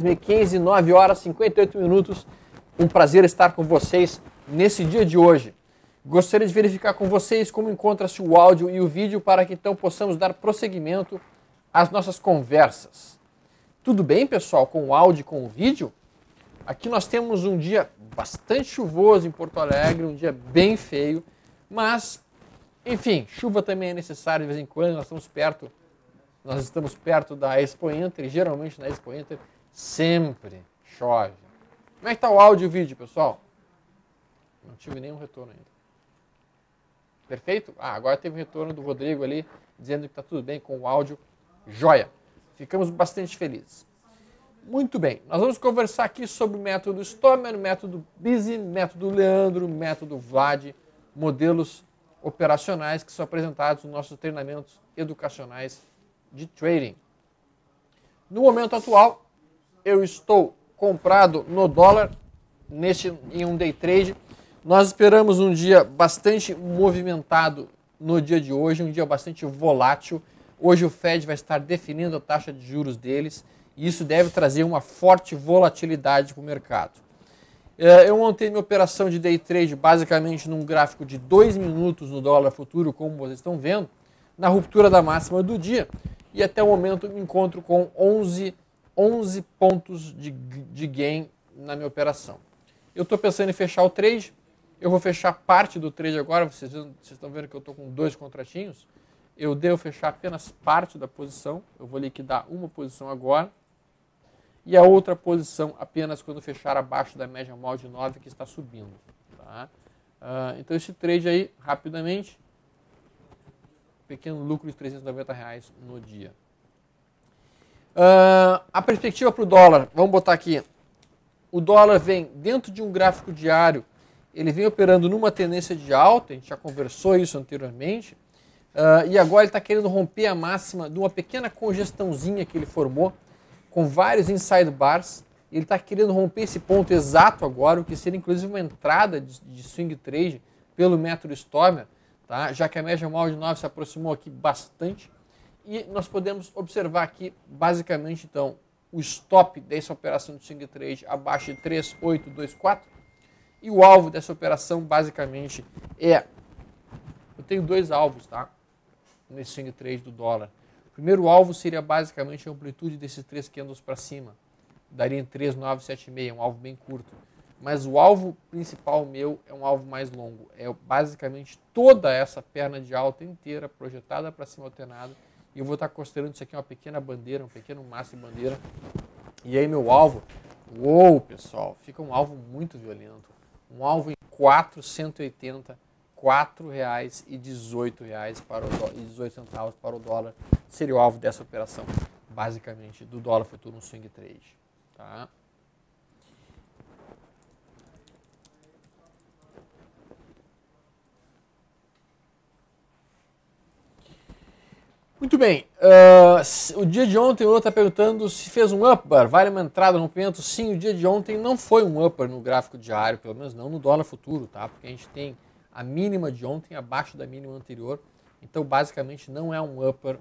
2015, 9 horas e 58 minutos. Um prazer estar com vocês nesse dia de hoje. Gostaria de verificar com vocês como encontra-se o áudio e o vídeo para que então possamos dar prosseguimento às nossas conversas. Tudo bem, pessoal, com o áudio e com o vídeo? Aqui nós temos um dia bastante chuvoso em Porto Alegre, um dia bem feio, mas, enfim, chuva também é necessária de vez em quando. Nós estamos perto da Expo Inter e geralmente na Expo Inter sempre chove. Como é que está o áudio e o vídeo, pessoal? Não tive nenhum retorno ainda. Perfeito? Agora teve o retorno do Rodrigo ali, dizendo que está tudo bem com o áudio. Joia! Ficamos bastante felizes. Muito bem, nós vamos conversar aqui sobre o método Stomer, método Busy, método Leandro, método Vlad, modelos operacionais que são apresentados nos nossos treinamentos educacionais de trading. No momento atual, eu estou comprado no dólar em um day trade. Nós esperamos um dia bastante movimentado no dia de hoje, um dia bastante volátil. Hoje o Fed vai estar definindo a taxa de juros deles e isso deve trazer uma forte volatilidade para o mercado. Eu montei minha operação de day trade basicamente num gráfico de 2 minutos no dólar futuro, como vocês estão vendo, na ruptura da máxima do dia, e até o momento me encontro com 11 pontos de gain na minha operação. Eu estou pensando em fechar o trade. Eu vou fechar parte do trade agora. Vocês estão vendo que eu estou com 2 contratinhos. Eu devo fechar apenas parte da posição. Eu vou liquidar uma posição agora. E a outra posição apenas quando fechar abaixo da média móvel de 9 que está subindo. Tá? Então esse trade aí, rapidamente, pequeno lucro de R$390 no dia. A perspectiva para o dólar, vamos botar aqui. O dólar vem dentro de um gráfico diário, ele vem operando numa tendência de alta, a gente já conversou isso anteriormente, e agora ele está querendo romper a máxima de uma pequena congestãozinha que ele formou, com vários inside bars. Ele está querendo romper esse ponto exato agora, o que seria inclusive uma entrada de swing trade pelo método Stomer, tá? Já que a média móvel de 9 se aproximou aqui bastante. E nós podemos observar aqui, basicamente, então, o stop dessa operação de swing trade abaixo de 3,824. E o alvo dessa operação, basicamente, eu tenho 2 alvos, tá? Nesse swing trade do dólar. O primeiro alvo seria, basicamente, a amplitude desses 3 candles para cima. Daria em 3,976, um alvo bem curto. Mas o alvo principal meu é um alvo mais longo. É, basicamente, toda essa perna de alta inteira, projetada para cima alternada. E eu vou estar considerando isso aqui uma pequena bandeira, um pequeno maço de bandeira. E aí meu alvo, pessoal, fica um alvo muito violento. Um alvo em 4,180, R$4,18 para o dólar, e 18 centavos para o dólar. Seria o alvo dessa operação, basicamente, do dólar futuro no swing trade. Tá? Muito bem, o dia de ontem o outro está perguntando se fez um upper, vale uma entrada no rompimento? Sim, o dia de ontem não foi um upper no gráfico diário, pelo menos não no dólar futuro, tá? Porque a gente tem a mínima de ontem abaixo da mínima anterior, então basicamente não é um upper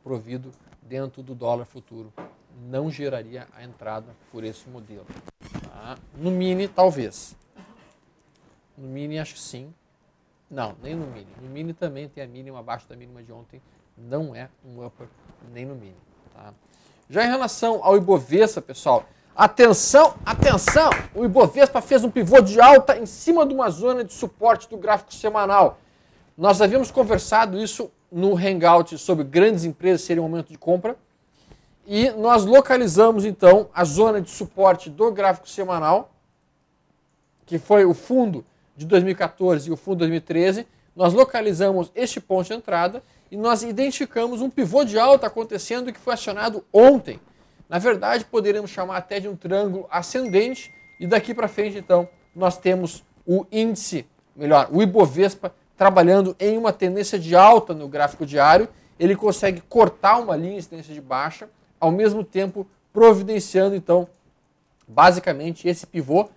provido dentro do dólar futuro, não geraria a entrada por esse modelo. Tá? No mini, talvez. No mini, acho que sim. Não, nem no mini. No mini também tem a mínima abaixo da mínima de ontem. Não é um upper nem no mini. Tá? Já em relação ao Ibovespa, pessoal, atenção, atenção! O Ibovespa fez um pivô de alta em cima de uma zona de suporte do gráfico semanal. Nós havíamos conversado isso no Hangout sobre grandes empresas serem um momento de compra. E nós localizamos então a zona de suporte do gráfico semanal, que foi o fundo de 2014 e o fundo de 2013. Nós localizamos este ponto de entrada e nós identificamos um pivô de alta acontecendo que foi acionado ontem. Na verdade, poderíamos chamar até de um triângulo ascendente e daqui para frente, então, nós temos o índice, o Ibovespa, trabalhando em uma tendência de alta no gráfico diário. Ele consegue cortar uma linha de tendência de baixa, ao mesmo tempo providenciando, então, basicamente esse pivô.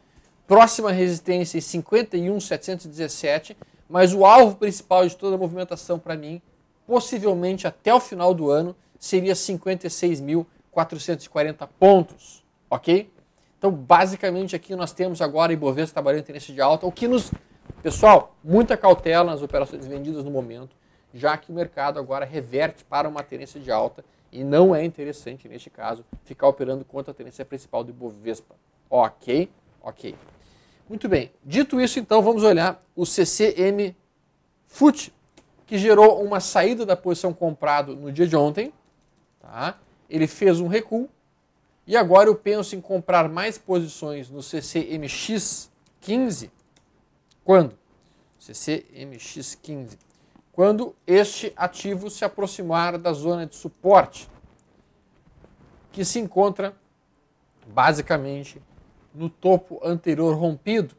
Próxima resistência em 51.717, mas o alvo principal de toda a movimentação para mim, possivelmente até o final do ano, seria 56.440 pontos. ok? Então, basicamente, aqui nós temos agora Ibovespa trabalhando em tendência de alta, o que nos... Pessoal, muita cautela nas operações vendidas no momento, já que o mercado agora reverte para uma tendência de alta e não é interessante, neste caso, ficar operando contra a tendência principal do Ibovespa. Ok? Ok. Muito bem. Dito isso, então, vamos olhar o CCM FUT, que gerou uma saída da posição comprado no dia de ontem. Tá? Ele fez um recuo. E agora eu penso em comprar mais posições no CCMX15. Quando? CCMX15. Quando este ativo se aproximar da zona de suporte, que se encontra basicamente no topo anterior rompido,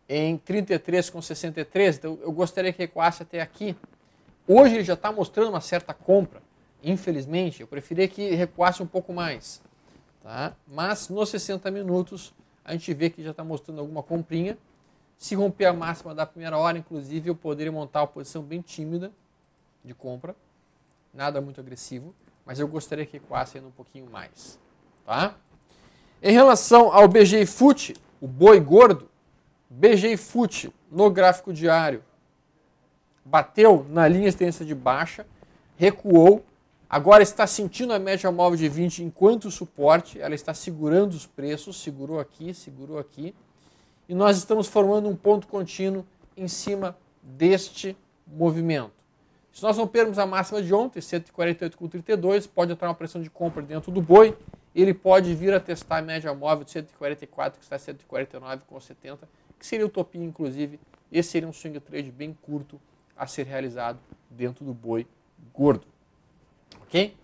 em 33,63. Então eu gostaria que recuasse até aqui. Hoje ele já está mostrando uma certa compra. Infelizmente, eu preferia que recuasse um pouco mais. Tá? Mas nos 60 minutos a gente vê que já está mostrando alguma comprinha. Se romper a máxima da primeira hora, inclusive, eu poderia montar uma posição bem tímida de compra. Nada muito agressivo, mas eu gostaria que recuasse ainda um pouquinho mais. Tá? Em relação ao BGI FUT, o boi gordo, BGI FUT no gráfico diário bateu na linha de tendência de baixa, recuou, agora está sentindo a média móvel de 20 enquanto suporte, ela está segurando os preços, segurou aqui, e nós estamos formando um ponto contínuo em cima deste movimento. Se nós rompermos a máxima de ontem, 148,32, pode entrar uma pressão de compra dentro do boi, ele pode vir a testar a média móvel de 144, que está 149,70, que seria o topinho, inclusive. Esse seria um swing trade bem curto a ser realizado dentro do boi gordo. Ok?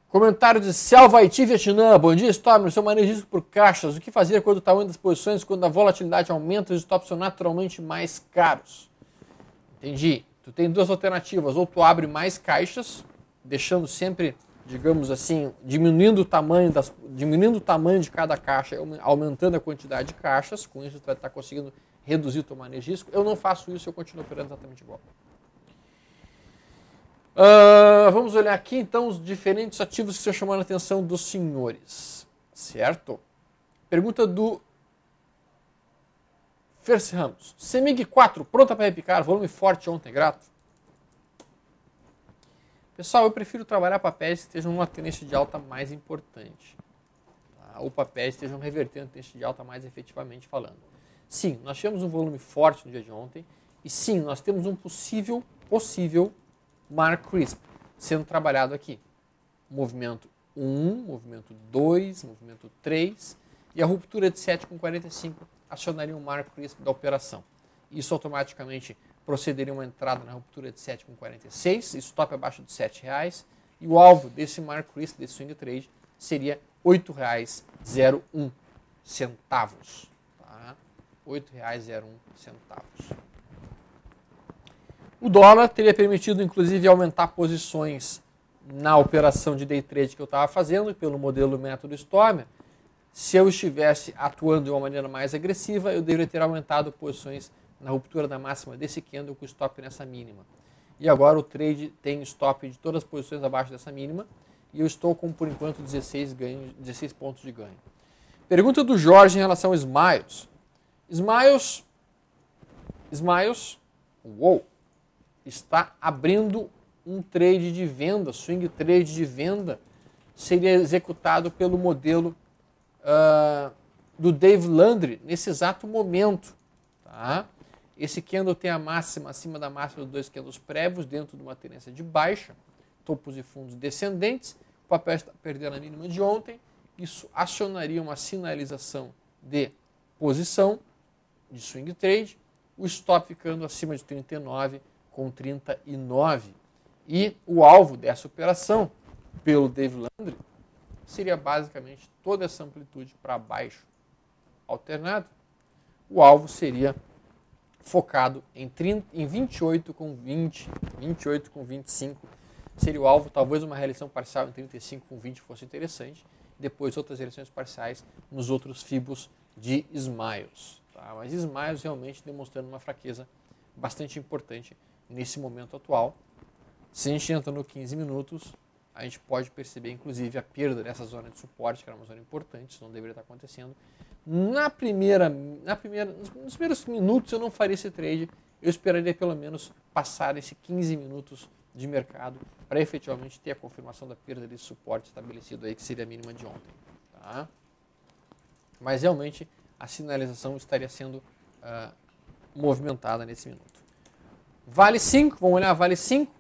Comentário de Selva Haiti, Vietnã. Bom dia, Stormer. Seu manejo de risco por caixas. O que fazer quando o tamanho das posições, quando a volatilidade aumenta, os stops são naturalmente mais caros? Entendi. Tu tem duas alternativas. Ou tu abre mais caixas, deixando sempre, digamos assim, diminuindo o tamanho de cada caixa, aumentando a quantidade de caixas. Com isso, tu vai estar conseguindo reduzir o teu manejo de risco. Eu não faço isso, eu continuo operando exatamente igual. Vamos olhar aqui, então, os diferentes ativos que estão chamando a atenção dos senhores. Certo? Pergunta do Ferce Ramos. CEMIG 4, pronta para repicar, volume forte ontem, grato. Pessoal, eu prefiro trabalhar papéis que estejam numa tendência de alta mais importante. Tá? Ou papéis que estejam revertendo a tendência de alta mais efetivamente falando. Sim, nós tivemos um volume forte no dia de ontem. E sim, nós temos um possível Mark Crisp sendo trabalhado aqui. Movimento 1, movimento 2, movimento 3 e a ruptura de 7,45 acionaria o Mark Crisp da operação. Isso automaticamente procederia uma entrada na ruptura de 7,46, stop abaixo de R$ 7,00 e o alvo desse Mark Crisp, desse swing trade, seria R$ 8,01. Tá? R$ 8,01. O dólar teria permitido, inclusive, aumentar posições na operação de day trade que eu estava fazendo, pelo modelo método Stormer. Se eu estivesse atuando de uma maneira mais agressiva, eu deveria ter aumentado posições na ruptura da máxima desse candle com stop nessa mínima. E agora o trade tem stop de todas as posições abaixo dessa mínima e eu estou com, por enquanto, 16 pontos de ganho. Pergunta do Jorge em relação a Smiles. Smiles, uou! Está abrindo um trade de venda, swing trade de venda, seria executado pelo modelo do Dave Landry nesse exato momento. Tá? Esse candle tem a máxima acima da máxima dos dois candles prévios dentro de uma tendência de baixa, topos e fundos descendentes, o papel está perdendo a mínima de ontem, isso acionaria uma sinalização de posição de swing trade, o stop ficando acima de 39 com 39. E o alvo dessa operação, pelo Dave Landry, seria basicamente toda essa amplitude para baixo alternada. O alvo seria focado em 28 com 20, 28 com 25. Seria o alvo, talvez uma realização parcial em 35 com 20 fosse interessante. Depois outras realizações parciais nos outros fibos de Smiles. Tá? Mas Smiles realmente demonstrando uma fraqueza bastante importante nesse momento atual. Se a gente entra no 15 minutos, a gente pode perceber, inclusive, a perda dessa zona de suporte, que era uma zona importante, isso não deveria estar acontecendo. Nos primeiros minutos eu não faria esse trade, eu esperaria pelo menos passar esses 15 minutos de mercado para efetivamente ter a confirmação da perda desse suporte estabelecido aí, que seria a mínima de ontem. Tá? Mas realmente a sinalização estaria sendo movimentada nesse minuto. Vale 5, vamos olhar Vale 5.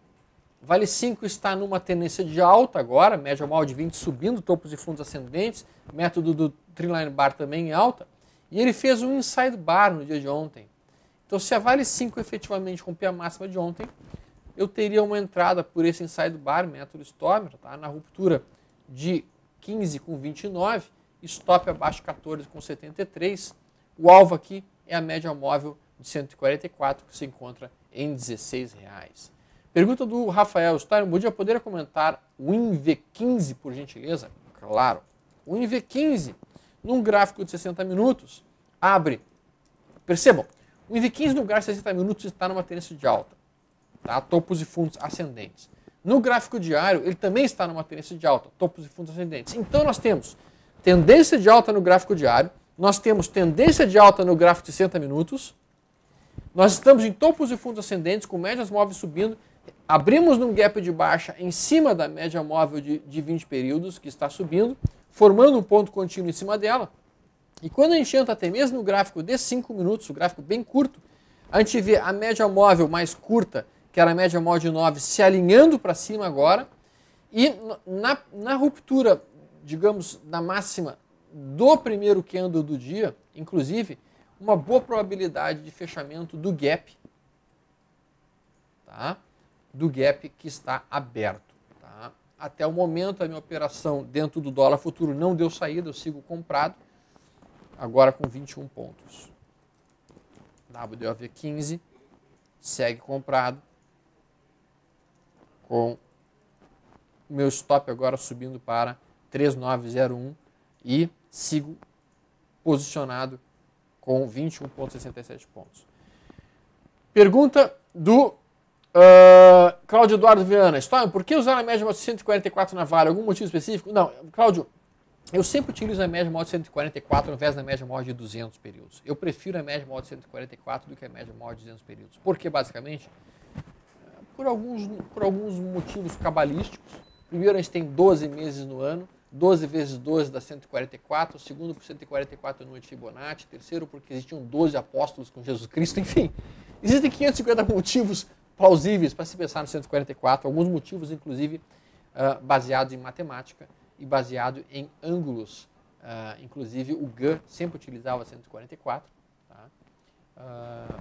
Vale 5 está numa tendência de alta agora, média móvel de 20 subindo, topos e fundos ascendentes, método do Trendline Bar também em alta, e ele fez um Inside Bar no dia de ontem. Então se a Vale 5 efetivamente romper a máxima de ontem, eu teria uma entrada por esse Inside Bar, método Stormer, tá? Na ruptura de 15,29, stop abaixo de 14,73. O alvo aqui é a média móvel de 144, que se encontra em R$16. Pergunta do Rafael Stein, podia poder comentar o INV15, por gentileza? Claro. O INV15, num gráfico de 60 minutos, abre. Percebam, o INV15 no gráfico de 60 minutos está numa tendência de alta. Tá? Topos e fundos ascendentes. No gráfico diário, ele também está numa tendência de alta, topos e fundos ascendentes. Então nós temos tendência de alta no gráfico diário, nós temos tendência de alta no gráfico de 60 minutos, nós estamos em topos e fundos ascendentes, com médias móveis subindo, abrimos num gap de baixa em cima da média móvel de 20 períodos, que está subindo, formando um ponto contínuo em cima dela. E quando a gente entra até mesmo no gráfico de 5 minutos, o gráfico bem curto, a gente vê a média móvel mais curta, que era a média móvel de 9, se alinhando para cima agora, e na ruptura, digamos, da máxima do primeiro candle do dia, inclusive, uma boa probabilidade de fechamento do gap, tá? Do gap que está aberto. Tá? Até o momento, a minha operação dentro do dólar futuro não deu saída, eu sigo comprado, agora com 21 pontos. WDOV15 segue comprado, com o meu stop agora subindo para 3,901 e sigo posicionado com 21,67 pontos. Pergunta do Cláudio Eduardo Viana. Storm, por que usar a média móvel de 144 na Vale? Algum motivo específico? Não, Cláudio, eu sempre utilizo a média móvel de 144 ao invés da média móvel de 200 períodos. Eu prefiro a média móvel de 144 do que a média móvel de 200 períodos. Por que, basicamente? Por alguns motivos cabalísticos. Primeiro, a gente tem 12 meses no ano. 12 vezes 12 dá 144. Segundo, por 144 no Fibonacci. Terceiro, porque existiam 12 apóstolos com Jesus Cristo. Enfim, existem 550 motivos plausíveis para se pensar no 144. Alguns motivos, inclusive, baseados em matemática e baseado em ângulos. Inclusive, o GAN sempre utilizava 144. Tá?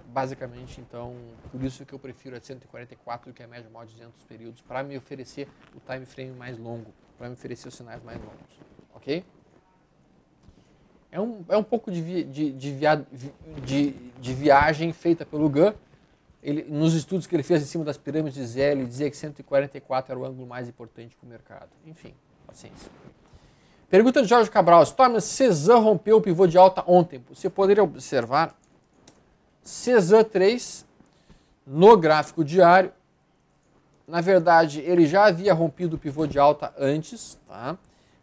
Basicamente, então, por isso que eu prefiro a 144 do que a média móvel de 200 períodos, para me oferecer o time frame mais longo, para me oferecer os sinais mais longos. Ok? É um pouco de viagem feita pelo GAN. Nos estudos que ele fez em cima das pirâmides de Zé, ele dizia que 144 era o ângulo mais importante para o mercado. Enfim, paciência. Pergunta de Jorge Cabral. Storm, Cezanne rompeu o pivô de alta ontem. Você poderia observar Cezanne 3 no gráfico diário. Na verdade, ele já havia rompido o pivô de alta antes, tá?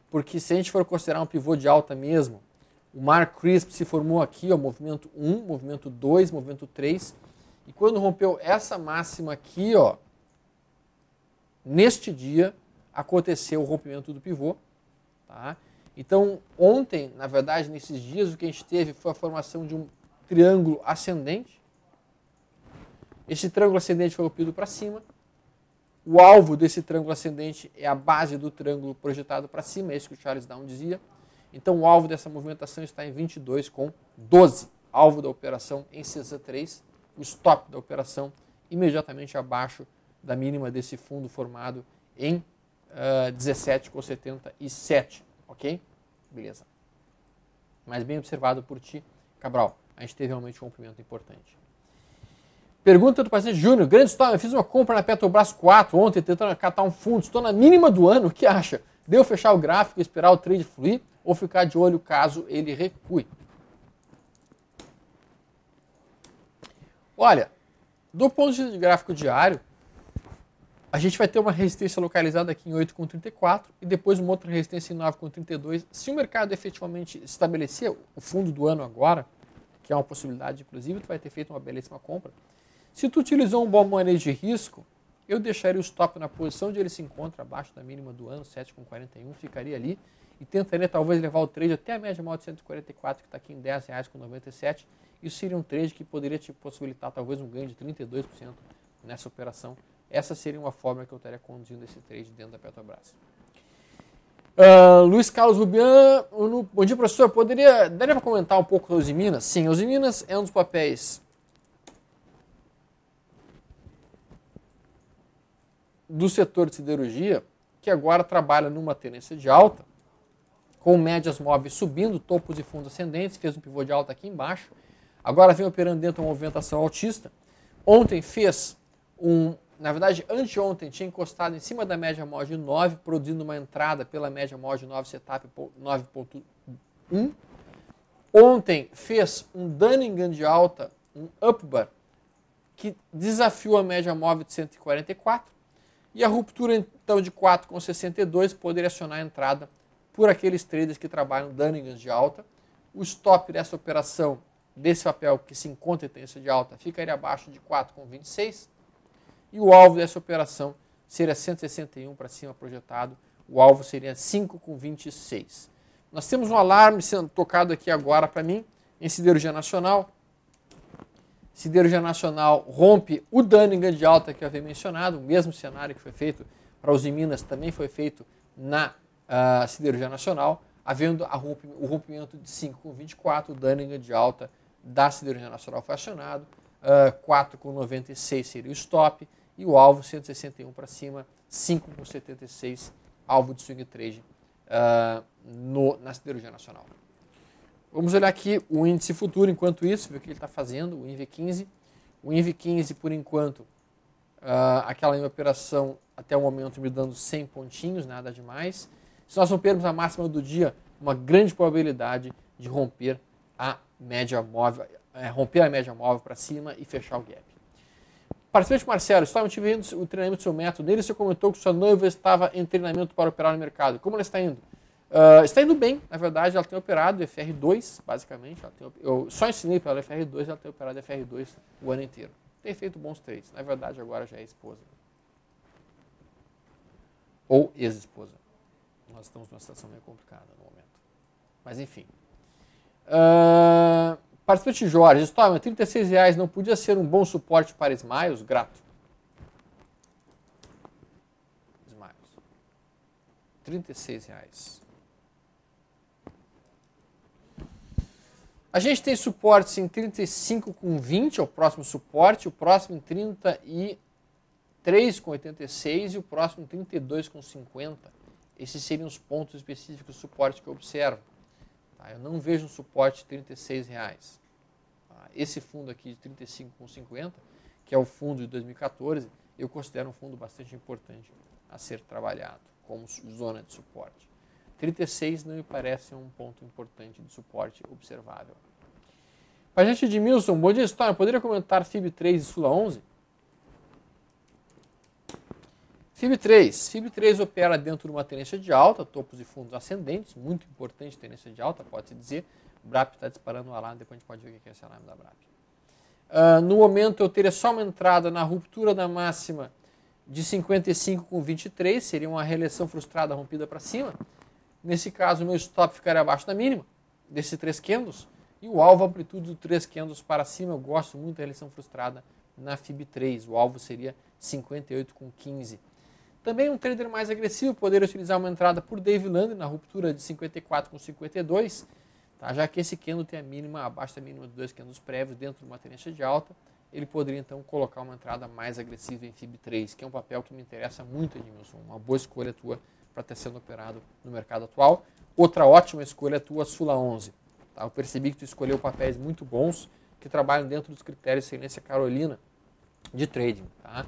Porque se a gente for considerar um pivô de alta mesmo, o Mark Crisp se formou aqui, ó, movimento 1, movimento 2, movimento 3. E quando rompeu essa máxima aqui, ó, neste dia, aconteceu o rompimento do pivô. Tá? Então, ontem, na verdade, nesses dias, o que a gente teve foi a formação de um triângulo ascendente. Esse triângulo ascendente foi rompido para cima. O alvo desse triângulo ascendente é a base do triângulo projetado para cima, é isso que o Charles Down dizia. Então, o alvo dessa movimentação está em 22,12. Alvo da operação em Cezanne 3. O stop da operação imediatamente abaixo da mínima desse fundo formado em 17,77, ok? Beleza. Mas bem observado por ti, Cabral. A gente teve realmente um rompimento importante. Pergunta do paciente Júnior. Grande Storm, eu fiz uma compra na Petrobras 4 ontem, tentando catar um fundo. Estou na mínima do ano, o que acha? Devo fechar o gráfico e esperar o trade fluir ou ficar de olho caso ele recue? Olha, do ponto de vista de gráfico diário, A gente vai ter uma resistência localizada aqui em 8,34 e depois uma outra resistência em 9,32. Se o mercado efetivamente estabelecer o fundo do ano agora, que é uma possibilidade, inclusive, tu vai ter feito uma belíssima compra. Se tu utilizou um bom manejo de risco, eu deixaria o stop na posição onde ele se encontra, abaixo da mínima do ano, 7,41, ficaria ali e tentaria talvez levar o trade até a média móvel de 144, que está aqui em R$10,97. Isso seria um trade que poderia te possibilitar talvez um ganho de 32% nessa operação. Essa seria uma forma que eu estaria conduzindo esse trade dentro da Petrobras. Luiz Carlos Rubian, bom dia, professor. Daria para comentar um pouco da Usiminas? Sim, a Usiminas é um dos papéis do setor de siderurgia que agora trabalha numa tendência de alta, com médias móveis subindo, topos e fundos ascendentes, fez um pivô de alta aqui embaixo, agora vem operando dentro de uma movimentação altista. Ontem fez na verdade, anteontem tinha encostado em cima da média móvel de 9, produzindo uma entrada pela média móvel de 9 setup 9.1. Ontem fez um Dunningham de alta, um upbar, que desafiou a média móvel de 144. E a ruptura então de 4,62 poderia acionar a entrada por aqueles traders que trabalham Dunningham de alta. O stop dessa operação, desse papel que se encontra em tendência de alta, ficaria abaixo de 4,26. E o alvo dessa operação seria 161 para cima projetado. O alvo seria 5,26. Nós temos um alarme sendo tocado aqui agora para mim em Siderurgia Nacional. Siderurgia Nacional rompe o Dunningham de alta que eu havia mencionado. O mesmo cenário que foi feito para Usiminas também foi feito na Siderurgia Nacional, havendo o rompimento de 5,24. O Dunningham de alta da Siderurgia Nacional foi acionado. 4,96 seria o stop e o alvo 161 para cima, 5,76 alvo de swing trade na Siderurgia Nacional. Vamos olhar aqui o índice futuro enquanto isso, ver o que ele está fazendo, o INV15. O INV15, por enquanto, aquela minha operação até o momento me dando 100 pontinhos, nada demais. Se nós rompermos a máxima do dia, uma grande probabilidade de romper a média móvel, para cima e fechar o gap. Participante Marcelo, estava vendo o treinamento do seu método. Nele você comentou que sua noiva estava em treinamento para operar no mercado. Como ela está indo? Está indo bem, na verdade, ela tem operado FR2, basicamente. Eu só ensinei para ela FR2, ela tem operado FR2 o ano inteiro. Tem feito bons trades. Na verdade, agora já é esposa. Ou ex-esposa. Nós estamos numa situação meio complicada no momento. Mas enfim. Participante Jorge, Storm, R$36 não podia ser um bom suporte para Smiles? Grato. Smiles. R$36. A gente tem suportes em 35,20, é o próximo suporte, o próximo em 33,86 e o próximo em 32,50. Esses seriam os pontos específicos de suporte que eu observo. Eu não vejo um suporte de R$36. Esse fundo aqui de 35,50, que é o fundo de 2014, eu considero um fundo bastante importante a ser trabalhado como zona de suporte. 36 não me parece um ponto importante de suporte observável. Paciente Edmilson, bom dia, Storm. Poderia comentar FIB3 e Sula 11? FIB3 opera dentro de uma tendência de alta, topos e fundos ascendentes, muito importante tendência de alta, pode-se dizer. O BRAP está disparando um alarme, depois a gente pode ver o que é esse alarme da BRAP. No momento eu teria só uma entrada na ruptura da máxima de 55,23, seria uma reeleição frustrada rompida para cima. Nesse caso, o meu stop ficaria abaixo da mínima, desses 3 candles, e o alvo amplitude do 3 candles para cima, eu gosto muito da reeleição frustrada na FIB3, o alvo seria 58,15. Também um trader mais agressivo poderia utilizar uma entrada por Dave Land na ruptura de 54,52, tá? Já que esse candle tem a mínima, abaixo da mínima dos 2 candles prévios dentro de uma tendência de alta, ele poderia então colocar uma entrada mais agressiva em FIB3, que é um papel que me interessa muito, Edmilson, uma boa escolha tua para estar sendo operado no mercado atual. Outra ótima escolha tua, Sula 11. Tá? Eu percebi que tu escolheu papéis muito bons que trabalham dentro dos critérios de tendência Carolina de trading. Tá?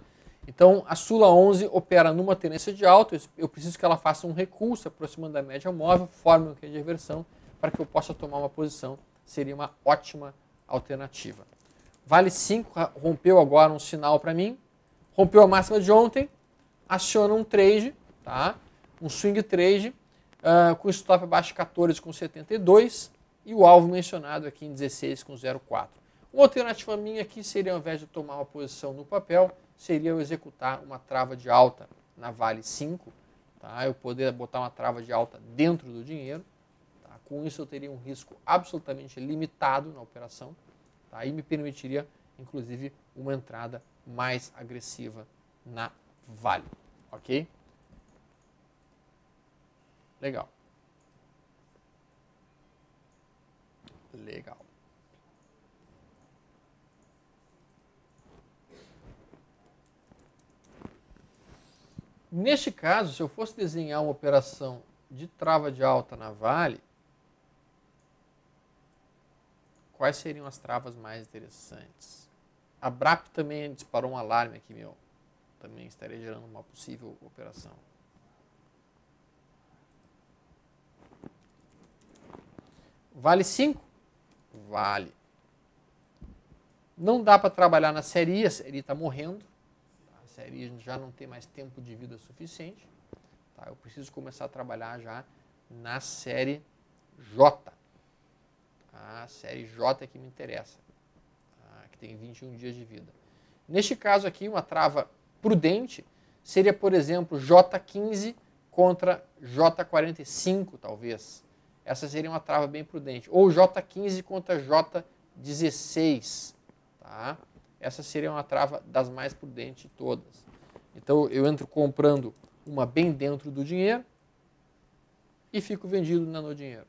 Então, a Sula 11 opera numa tendência de alta, eu preciso que ela faça um recuo, se aproximando da média móvel, forme um canhão de reversão, para que eu possa tomar uma posição, seria uma ótima alternativa. Vale 5, rompeu agora um sinal para mim, rompeu a máxima de ontem, aciona um trade, tá? Um swing trade, com stop abaixo de 14,72 e o alvo mencionado aqui em 16,04. Uma alternativa minha aqui seria, ao invés de tomar uma posição no papel, seria eu executar uma trava de alta na Vale 5, tá? Eu poder botar uma trava de alta dentro do dinheiro. Tá? Com isso eu teria um risco absolutamente limitado na operação, tá? E me permitiria, inclusive, uma entrada mais agressiva na Vale. Ok? Legal. Legal. Neste caso, se eu fosse desenhar uma operação de trava de alta na Vale, quais seriam as travas mais interessantes? A BRAP também disparou um alarme aqui, meu. Também estaria gerando uma possível operação. Vale 5? Vale. Não dá para trabalhar na série I, a série I está morrendo. A série I já não tem mais tempo de vida suficiente. Tá? Eu preciso começar a trabalhar já na série J. A série J é que me interessa, tá? Que tem 21 dias de vida. Neste caso aqui, uma trava prudente seria, por exemplo, J15 contra J45, talvez. Essa seria uma trava bem prudente. Ou J15 contra J16. Tá? Essa seria uma trava das mais prudentes de todas. Então eu entro comprando uma bem dentro do dinheiro e fico vendido no dinheiro.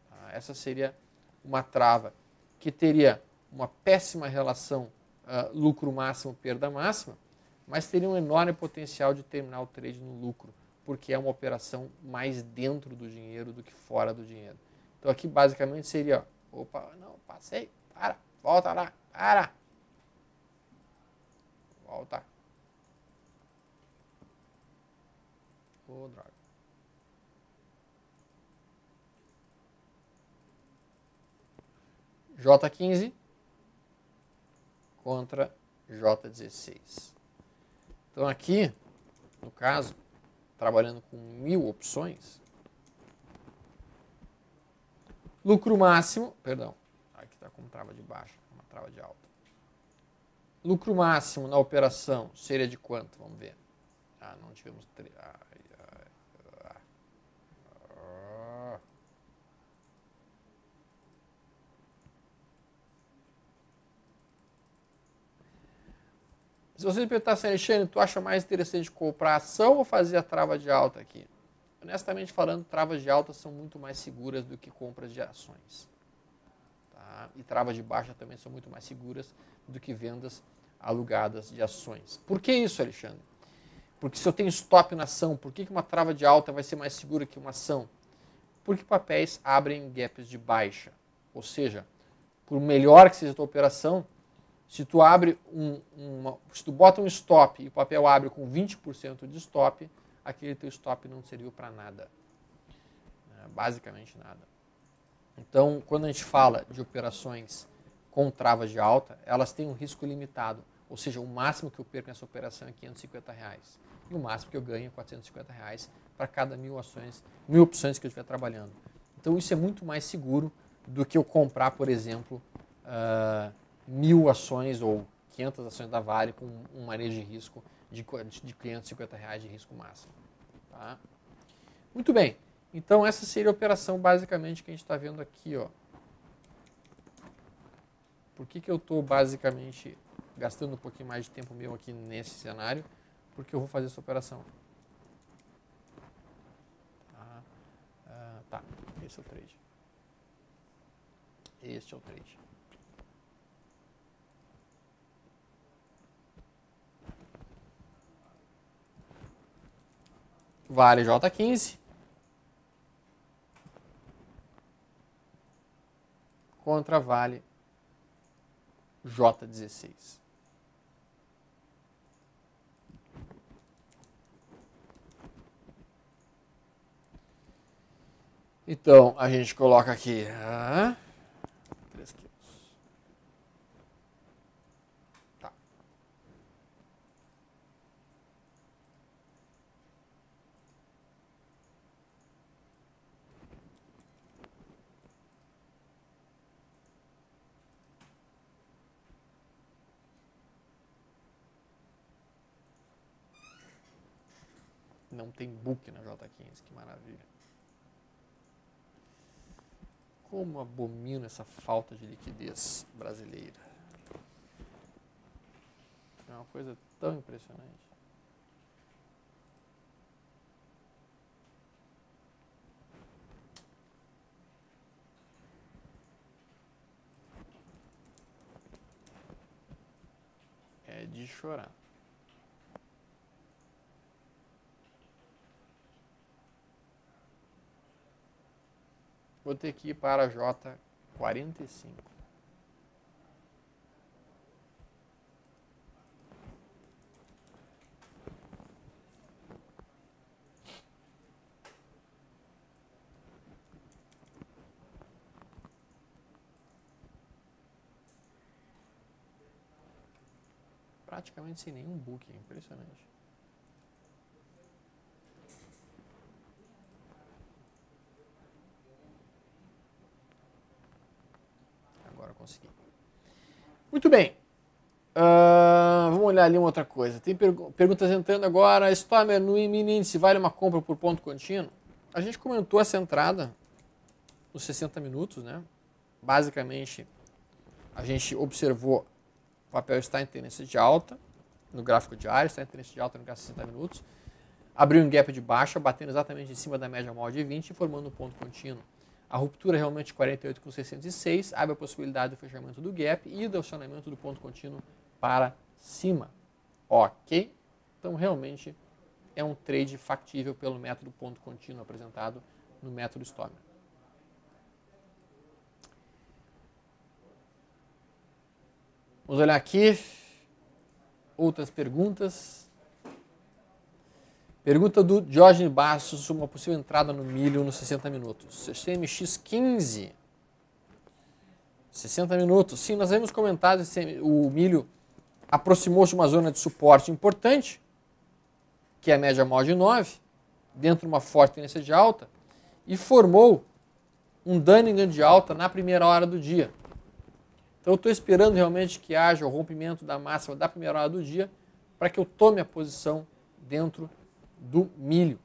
Tá? Essa seria uma trava que teria uma péssima relação lucro máximo, perda máxima, mas teria um enorme potencial de terminar o trade no lucro, porque é uma operação mais dentro do dinheiro do que fora do dinheiro. Então aqui basicamente seria, opa, não, passei, para, volta lá, para, volta. Oh, droga. J15 contra J16. Então aqui, no caso, trabalhando com 1000 opções, lucro máximo, perdão, aqui está como trava de baixo, uma trava de alta. Lucro máximo na operação seria de quanto? Vamos ver. Não tivemos... Se você me perguntasse, Alexandre, tu acha mais interessante comprar ação ou fazer a trava de alta aqui? Honestamente falando, travas de alta são muito mais seguras do que compras de ações. Tá? E travas de baixa também são muito mais seguras do que vendas alugadas de ações. Por que isso, Alexandre? Porque se eu tenho stop na ação, por que uma trava de alta vai ser mais segura que uma ação? Porque papéis abrem gaps de baixa. Ou seja, por melhor que seja a tua operação, se tu abre se tu bota um stop e o papel abre com 20% de stop, aquele teu stop não serviu para nada. Basicamente nada. Então, quando a gente fala de operações com travas de alta, elas têm um risco limitado. Ou seja, o máximo que eu perco nessa operação é R$550. E o máximo que eu ganho é R$450 para cada 1000 ações, 1000 opções que eu estiver trabalhando. Então, isso é muito mais seguro do que eu comprar, por exemplo, 1000 ações ou 500 ações da Vale com um manejo de risco de R$550 de risco máximo. Tá? Muito bem. Então, essa seria a operação basicamente que a gente está vendo aqui. Ó. Por que eu estou basicamente gastando um pouquinho mais de tempo meu aqui nesse cenário? Porque eu vou fazer essa operação. Tá, esse é o trade. Este é o trade. Vale J15 contra Vale J16. Então, a gente coloca aqui 3 quilos. Tá. Não tem book na J15, que maravilha. Como abomino essa falta de liquidez brasileira. É uma coisa tão impressionante. É de chorar. Vou ter que ir para a J45. Praticamente sem nenhum book, é impressionante. Agora eu consegui. Muito bem. Vamos olhar ali uma outra coisa. Tem perguntas entrando agora. Stormer, no mini índice vale uma compra por ponto contínuo? A gente comentou essa entrada nos 60 minutos, né? Basicamente, a gente observou o papel está em tendência de alta no gráfico diário, está em tendência de alta no gráfico de 60 minutos. Abriu um gap de baixa, batendo exatamente em cima da média móvel de 20 e formando um ponto contínuo. A ruptura realmente 48,606 abre a possibilidade do fechamento do gap e do acionamento do ponto contínuo para cima. Ok? Então, realmente, é um trade factível pelo método ponto contínuo apresentado no método Stormer. Vamos olhar aqui. Outras perguntas. Pergunta do Diógenes Bastos sobre uma possível entrada no milho nos 60 minutos. CMX 15. 60 minutos. Sim, nós havemos comentado que o milho aproximou-se de uma zona de suporte importante, que é a média móvel de 9, dentro de uma forte tendência de alta, e formou um Dunningham de alta na primeira hora do dia. Então eu estou esperando realmente que haja o rompimento da máxima da primeira hora do dia para que eu tome a posição dentro do milho,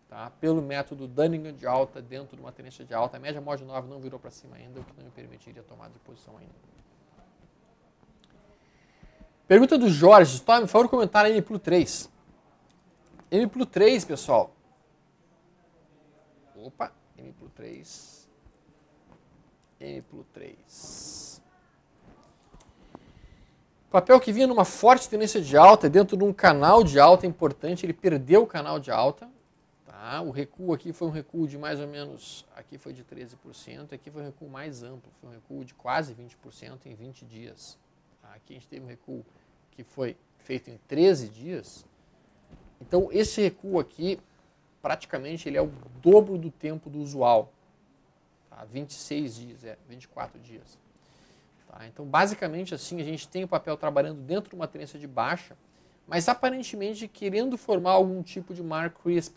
tá? Pelo método Dunningham de alta dentro de uma tendência de alta. A média móvel de 9 não virou para cima ainda, o que não me permitiria tomar de posição ainda. Pergunta do Jorge. Por favor, comentar a MPLU3. MPLU3, pessoal. Opa, MPLU3. MPLU3. Papel que vinha numa forte tendência de alta, dentro de um canal de alta importante, ele perdeu o canal de alta. Tá? O recuo aqui foi um recuo de mais ou menos, aqui foi de 13%, aqui foi um recuo mais amplo, foi um recuo de quase 20% em 20 dias. Aqui a gente teve um recuo que foi feito em 13 dias. Então esse recuo aqui, praticamente, ele é o dobro do tempo do usual. Tá? 26 dias, 24 dias. Tá? Então, basicamente, assim, a gente tem o papel trabalhando dentro de uma tendência de baixa, mas aparentemente querendo formar algum tipo de Mark Crisp.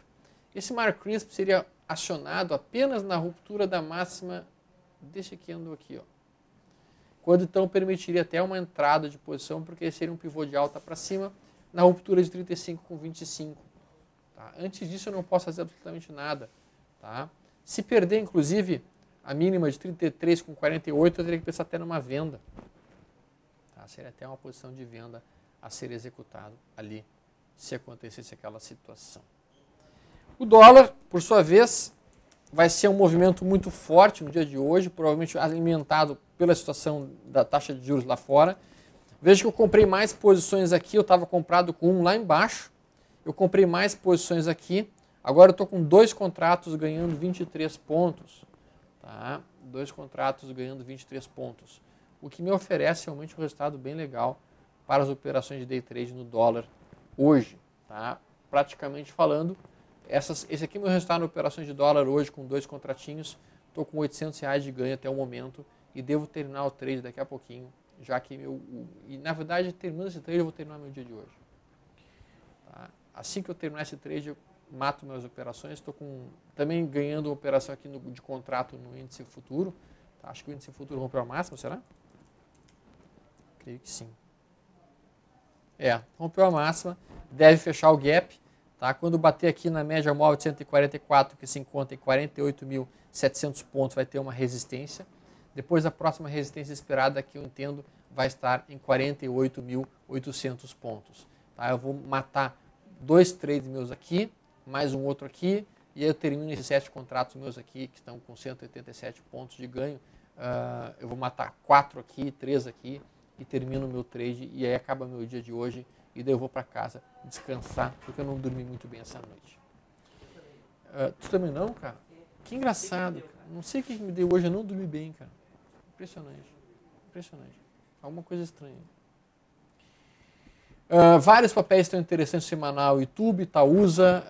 Esse Mark Crisp seria acionado apenas na ruptura da máxima desse candle aqui, ó. Quando então permitiria até uma entrada de posição, porque seria um pivô de alta para cima na ruptura de 35 com 25. Tá? Antes disso eu não posso fazer absolutamente nada. Tá? Se perder, inclusive, a mínima de 33 com 48, eu teria que pensar até numa venda. Tá? Seria até uma posição de venda a ser executado ali, se acontecesse aquela situação. O dólar, por sua vez, vai ser um movimento muito forte no dia de hoje, provavelmente alimentado pela situação da taxa de juros lá fora. Veja que eu comprei mais posições aqui, eu estava comprado com um lá embaixo, eu comprei mais posições aqui, agora eu estou com 2 contratos ganhando 23 pontos. Tá? 2 contratos ganhando 23 pontos, o que me oferece realmente um resultado bem legal para as operações de day trade no dólar hoje. Tá? Praticamente falando, esse aqui é o meu resultado na operações de dólar hoje com 2 contratinhos, estou com R$800 de ganho até o momento e devo terminar o trade daqui a pouquinho, já que e na verdade, terminando esse trade, eu vou terminar meu dia de hoje. Tá? Assim que eu terminar esse trade, eu mato minhas operações. Estou também ganhando uma operação aqui de contrato no índice futuro. Tá? Acho que o índice futuro rompeu a máxima, será? Creio que sim. Rompeu a máxima, deve fechar o gap. Tá? Quando bater aqui na média móvel de 144, que se encontra em 48.700 pontos, vai ter uma resistência. Depois a próxima resistência esperada, que eu entendo, vai estar em 48.800 pontos. Tá? Eu vou matar 2 trades meus aqui, mais um outro aqui, e aí eu termino esses 7 contratos meus aqui, que estão com 187 pontos de ganho. Eu vou matar 4 aqui, 3 aqui, e termino o meu trade, e aí acaba meu dia de hoje, e daí eu vou para casa descansar, porque eu não dormi muito bem essa noite. Tu também não, cara? Que engraçado, cara. Não sei o que me deu hoje, eu não dormi bem, cara. Impressionante, impressionante. Alguma coisa estranha. Vários papéis estão interessantes no semanal, YouTube, Itaúsa,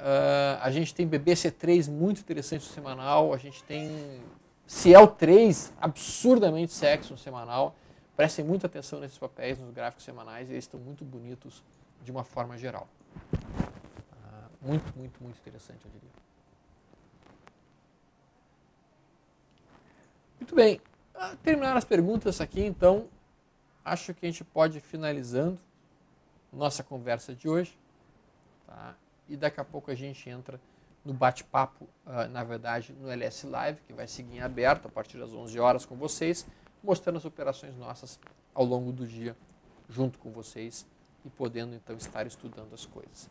a gente tem BBC3 muito interessante no semanal, a gente tem Ciel 3 absurdamente sexy no semanal. Prestem muita atenção nesses papéis, nos gráficos semanais, eles estão muito bonitos de uma forma geral. Muito, muito, muito interessante, eu diria. Muito bem, terminar as perguntas aqui, então, acho que a gente pode ir finalizando nossa conversa de hoje, tá? E daqui a pouco a gente entra no bate-papo, na verdade, no LS Live, que vai seguir em aberto a partir das 11 horas com vocês, mostrando as operações nossas ao longo do dia, junto com vocês, e podendo, então, estar estudando as coisas.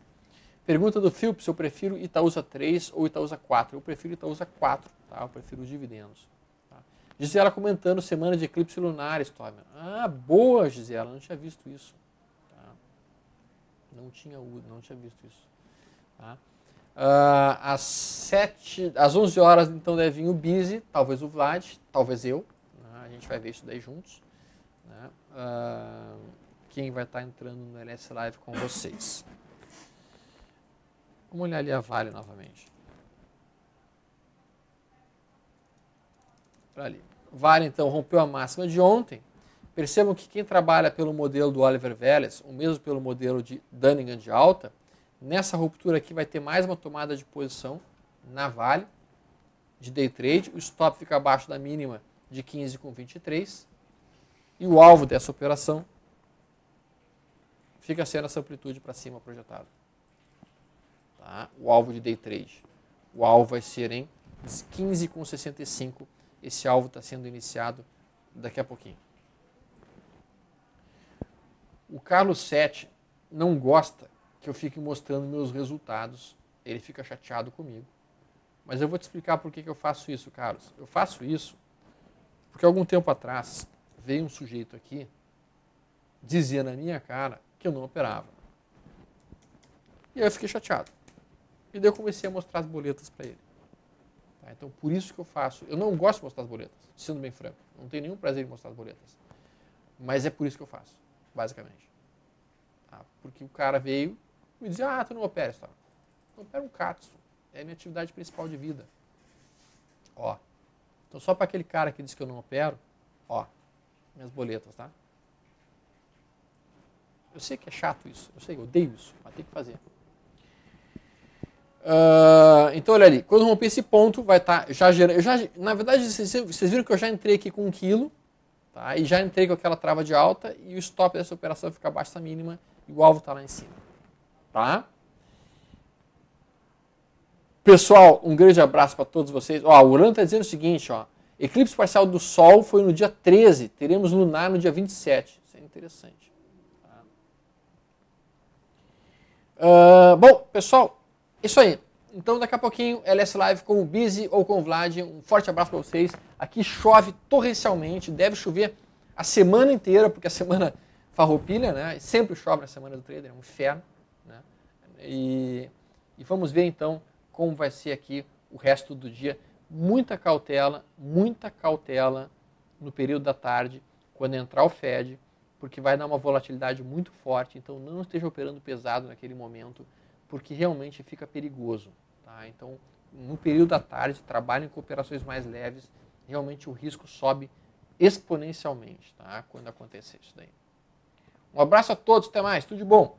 Pergunta do Philip, se eu prefiro Itaúsa 3 ou Itaúsa 4. Eu prefiro Itaúsa 4, tá? Eu prefiro os dividendos. Tá? Gisela comentando, semana de eclipse lunar, Stormer. Boa, Gisela, não tinha visto isso. Não tinha visto isso. Tá? Às 11 horas, então, deve vir o Bizi, talvez o Vlad, talvez eu. Né? A gente vai ver isso daí juntos. Né? Quem vai estar entrando no LS Live com vocês. Vamos olhar ali a Vale novamente. Ali. Vale, então, rompeu a máxima de ontem. Percebam que quem trabalha pelo modelo do Oliver Vélez, ou mesmo pelo modelo de Dunningham de alta, nessa ruptura aqui vai ter mais uma tomada de posição na Vale, de day trade. O stop fica abaixo da mínima de 15,23. E o alvo dessa operação fica sendo essa amplitude para cima projetada. Tá? O alvo de day trade. O alvo vai ser em 15,65. Esse alvo está sendo iniciado daqui a pouquinho. O Carlos 7 não gosta que eu fique mostrando meus resultados. Ele fica chateado comigo. Mas eu vou te explicar por que eu faço isso, Carlos. Eu faço isso porque algum tempo atrás veio um sujeito aqui dizer na minha cara que eu não operava. E aí eu fiquei chateado. E daí eu comecei a mostrar as boletas para ele. Tá? Então, por isso que eu faço. Eu não gosto de mostrar as boletas, sendo bem franco. Não tenho nenhum prazer em mostrar as boletas. Mas é por isso que eu faço, basicamente. Tá? Porque o cara veio e me dizia, tu não opera, tá? Não opera um Katsu. É a minha atividade principal de vida. Ó. Então, só para aquele cara que diz que eu não opero, ó, minhas boletas, tá? Eu sei que é chato isso, eu sei, eu odeio isso, mas tem que fazer. Então, olha ali, quando romper esse ponto, vai estar já gerando. Na verdade, vocês viram que eu já entrei aqui com 1 kg, tá? E já entrei com aquela trava de alta, e o stop dessa operação fica abaixo da mínima, e o alvo está lá em cima. Tá? Pessoal, um grande abraço para todos vocês. Ó, o Urano está dizendo o seguinte, ó, eclipse parcial do Sol foi no dia 13, teremos lunar no dia 27. Isso é interessante. Tá? Bom, pessoal, isso aí. Então, daqui a pouquinho, LS Live com o Bizi ou com o Vlad. Um forte abraço para vocês. Aqui chove torrencialmente, deve chover a semana inteira, porque a semana farroupilha, né? Sempre chove na semana do trader, é um inferno. Né? E vamos ver, então, como vai ser aqui o resto do dia. Muita cautela no período da tarde, quando entrar o Fed, porque vai dar uma volatilidade muito forte. Então, não esteja operando pesado naquele momento, porque realmente fica perigoso. Tá? Então, no período da tarde, trabalhem com operações mais leves, realmente o risco sobe exponencialmente, tá? Quando acontecer isso daí. Um abraço a todos, até mais, tudo de bom!